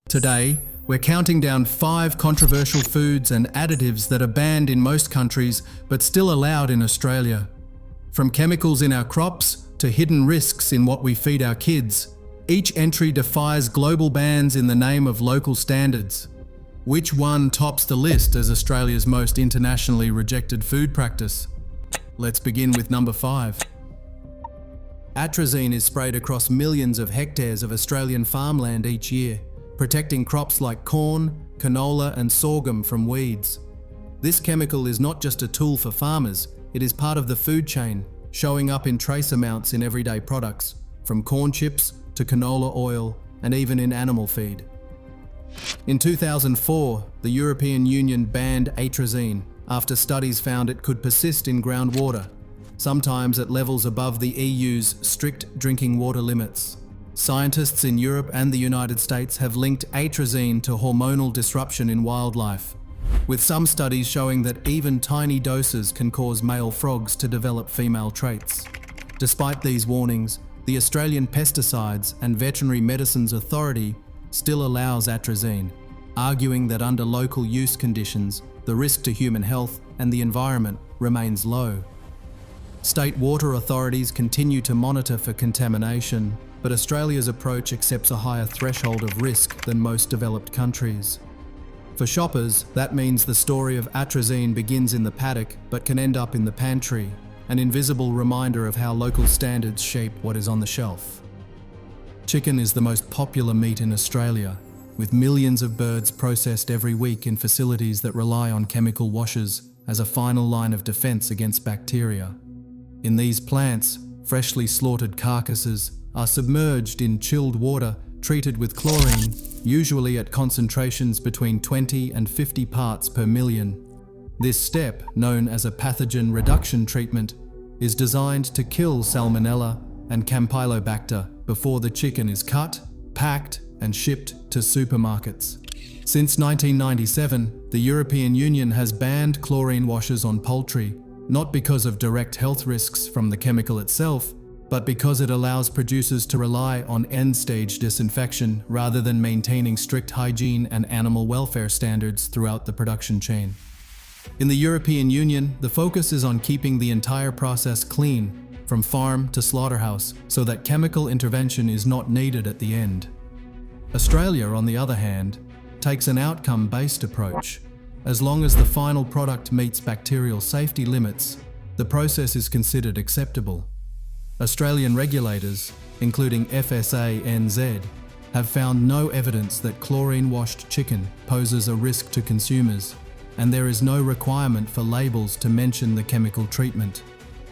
Today, we're counting down 5 controversial foods and additives that are banned in most countries but still allowed in Australia. From chemicals in our crops to hidden risks in what we feed our kids, each entry defies global bans in the name of local standards. Which one tops the list as Australia's most internationally rejected food practice? Let's begin with number 5. Atrazine is sprayed across millions of hectares of Australian farmland each year, protecting crops like corn, canola and sorghum from weeds. This chemical is not just a tool for farmers, it is part of the food chain, showing up in trace amounts in everyday products, from corn chips to canola oil and even in animal feed. In 2004, the European Union banned atrazine after studies found it could persist in groundwater, sometimes at levels above the EU's strict drinking water limits. Scientists in Europe and the United States have linked atrazine to hormonal disruption in wildlife, with some studies showing that even tiny doses can cause male frogs to develop female traits. Despite these warnings, the Australian Pesticides and Veterinary Medicines Authority still allows atrazine, arguing that under local use conditions, the risk to human health and the environment remains low. State water authorities continue to monitor for contamination, but Australia's approach accepts a higher threshold of risk than most developed countries. For shoppers, that means the story of atrazine begins in the paddock but can end up in the pantry, an invisible reminder of how local standards shape what is on the shelf. Chicken is the most popular meat in Australia, with millions of birds processed every week in facilities that rely on chemical washes as a final line of defense against bacteria. In these plants, freshly slaughtered carcasses are submerged in chilled water treated with chlorine, usually at concentrations between 20 and 50 parts per million. This step, known as a pathogen reduction treatment, is designed to kill Salmonella and Campylobacter before the chicken is cut, packed, and shipped to supermarkets. Since 1997, the European Union has banned chlorine washes on poultry, not because of direct health risks from the chemical itself, but because it allows producers to rely on end-stage disinfection rather than maintaining strict hygiene and animal welfare standards throughout the production chain. In the European Union, the focus is on keeping the entire process clean, from farm to slaughterhouse, so that chemical intervention is not needed at the end. Australia, on the other hand, takes an outcome-based approach. As long as the final product meets bacterial safety limits, the process is considered acceptable. Australian regulators, including FSA-NZ, have found no evidence that chlorine-washed chicken poses a risk to consumers, and there is no requirement for labels to mention the chemical treatment.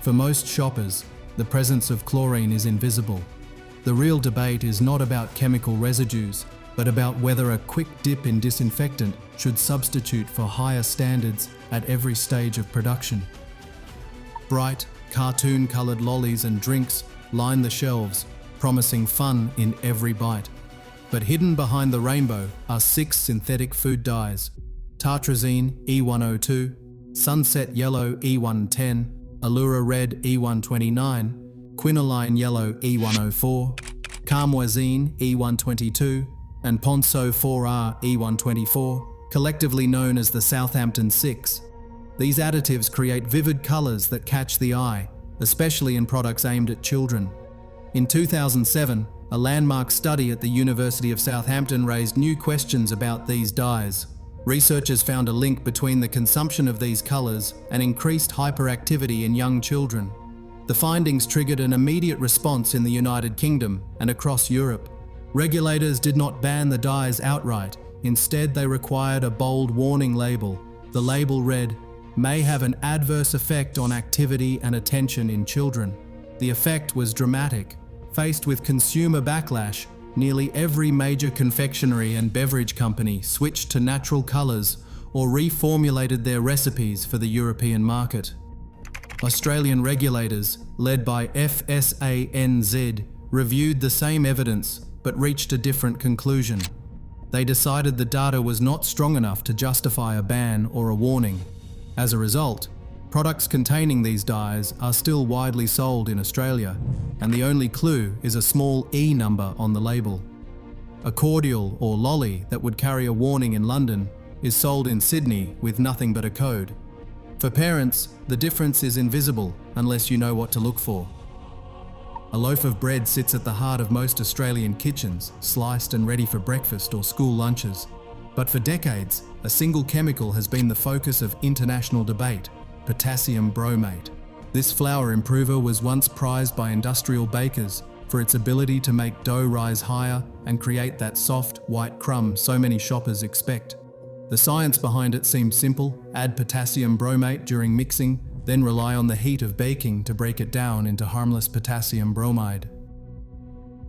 For most shoppers, the presence of chlorine is invisible. The real debate is not about chemical residues, but about whether a quick dip in disinfectant should substitute for higher standards at every stage of production. Bright, cartoon-coloured lollies and drinks line the shelves, promising fun in every bite. But hidden behind the rainbow are 6 synthetic food dyes: tartrazine E102, sunset yellow E110, allura red E129, quinoline yellow E104, carmoisine E122, and ponceau 4R E124, collectively known as the Southampton 6. These additives create vivid colours that catch the eye, especially in products aimed at children. In 2007, a landmark study at the University of Southampton raised new questions about these dyes. Researchers found a link between the consumption of these colours and increased hyperactivity in young children. The findings triggered an immediate response in the United Kingdom and across Europe. Regulators did not ban the dyes outright. Instead, they required a bold warning label. The label read, "May have an adverse effect on activity and attention in children." The effect was dramatic. Faced with consumer backlash, nearly every major confectionery and beverage company switched to natural colours or reformulated their recipes for the European market. Australian regulators, led by FSA-NZ, reviewed the same evidence but reached a different conclusion. They decided the data was not strong enough to justify a ban or a warning. As a result, products containing these dyes are still widely sold in Australia, and the only clue is a small E number on the label. A cordial or lolly that would carry a warning in London is sold in Sydney with nothing but a code. For parents, the difference is invisible unless you know what to look for. A loaf of bread sits at the heart of most Australian kitchens, sliced and ready for breakfast or school lunches. But for decades, a single chemical has been the focus of international debate: potassium bromate. This flour improver was once prized by industrial bakers for its ability to make dough rise higher and create that soft, white crumb so many shoppers expect. The science behind it seemed simple: add potassium bromate during mixing, then rely on the heat of baking to break it down into harmless potassium bromide.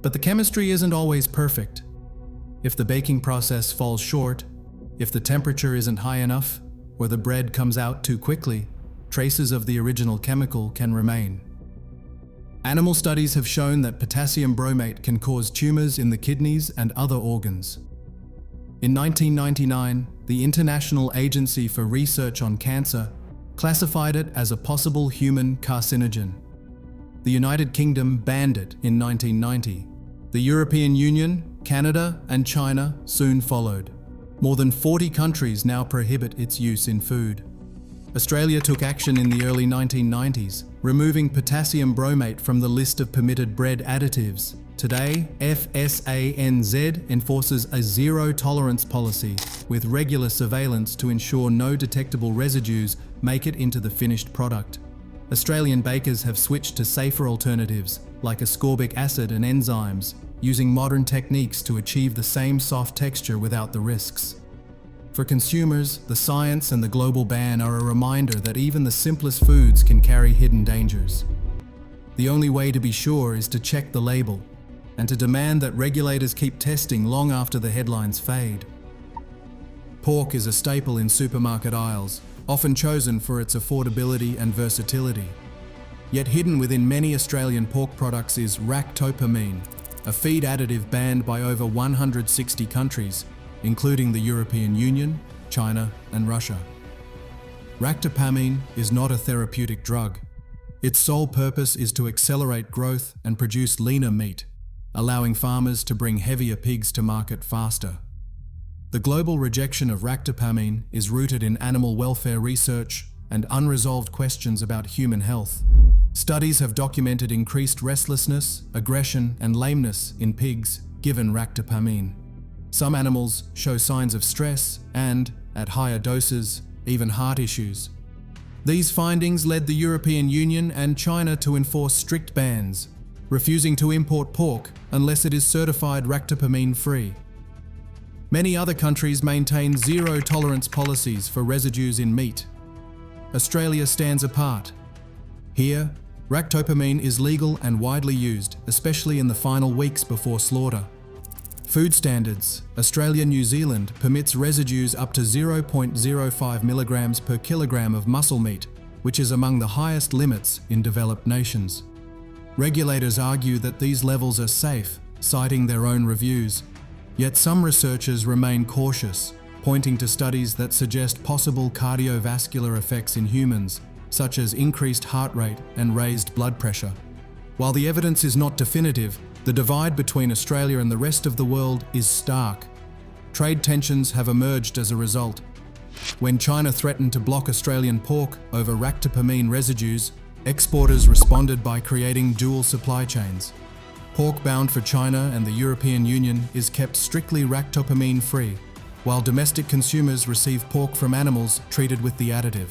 But the chemistry isn't always perfect. If the baking process falls short, if the temperature isn't high enough, or the bread comes out too quickly, traces of the original chemical can remain. Animal studies have shown that potassium bromate can cause tumors in the kidneys and other organs. In 1999, the International Agency for Research on Cancer classified it as a possible human carcinogen. The United Kingdom banned it in 1990. The European Union, Canada, and China soon followed. More than 40 countries now prohibit its use in food. Australia took action in the early 1990s, removing potassium bromate from the list of permitted bread additives. Today, FSANZ enforces a zero-tolerance policy with regular surveillance to ensure no detectable residues make it into the finished product. Australian bakers have switched to safer alternatives like ascorbic acid and enzymes, using modern techniques to achieve the same soft texture without the risks. For consumers, the science and the global ban are a reminder that even the simplest foods can carry hidden dangers. The only way to be sure is to check the label, and to demand that regulators keep testing long after the headlines fade. Pork is a staple in supermarket aisles, often chosen for its affordability and versatility. Yet hidden within many Australian pork products is ractopamine, a feed additive banned by over 160 countries, including the European Union, China, and Russia. Ractopamine is not a therapeutic drug. Its sole purpose is to accelerate growth and produce leaner meat, allowing farmers to bring heavier pigs to market faster. The global rejection of ractopamine is rooted in animal welfare research and unresolved questions about human health. Studies have documented increased restlessness, aggression, and lameness in pigs given ractopamine. Some animals show signs of stress and, at higher doses, even heart issues. These findings led the European Union and China to enforce strict bans, refusing to import pork unless it is certified ractopamine-free. Many other countries maintain zero-tolerance policies for residues in meat. Australia stands apart. Here, ractopamine is legal and widely used, especially in the final weeks before slaughter. Food Standards Australia New Zealand permits residues up to 0.05 milligrams per kilogram of muscle meat, which is among the highest limits in developed nations. Regulators argue that these levels are safe, citing their own reviews. Yet some researchers remain cautious, pointing to studies that suggest possible cardiovascular effects in humans, such as increased heart rate and raised blood pressure. While the evidence is not definitive, the divide between Australia and the rest of the world is stark. Trade tensions have emerged as a result. When China threatened to block Australian pork over ractopamine residues, exporters responded by creating dual supply chains. Pork bound for China and the European Union is kept strictly ractopamine-free, while domestic consumers receive pork from animals treated with the additive.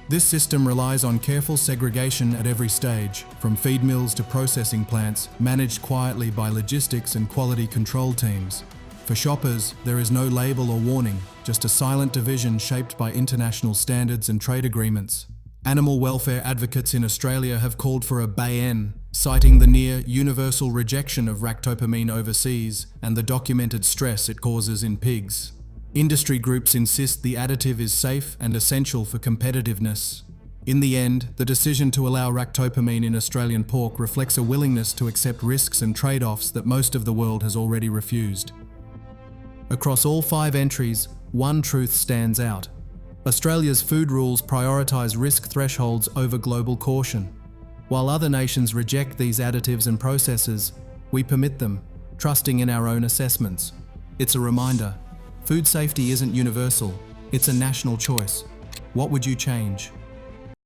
This system relies on careful segregation at every stage, from feed mills to processing plants, managed quietly by logistics and quality control teams. For shoppers, there is no label or warning, just a silent division shaped by international standards and trade agreements. Animal welfare advocates in Australia have called for a ban, citing the near universal rejection of ractopamine overseas and the documented stress it causes in pigs. Industry groups insist the additive is safe and essential for competitiveness. In the end, the decision to allow ractopamine in Australian pork reflects a willingness to accept risks and trade-offs that most of the world has already refused. Across all 5 entries, one truth stands out. Australia's food rules prioritise risk thresholds over global caution. While other nations reject these additives and processes, we permit them, trusting in our own assessments. It's a reminder, food safety isn't universal, it's a national choice. What would you change?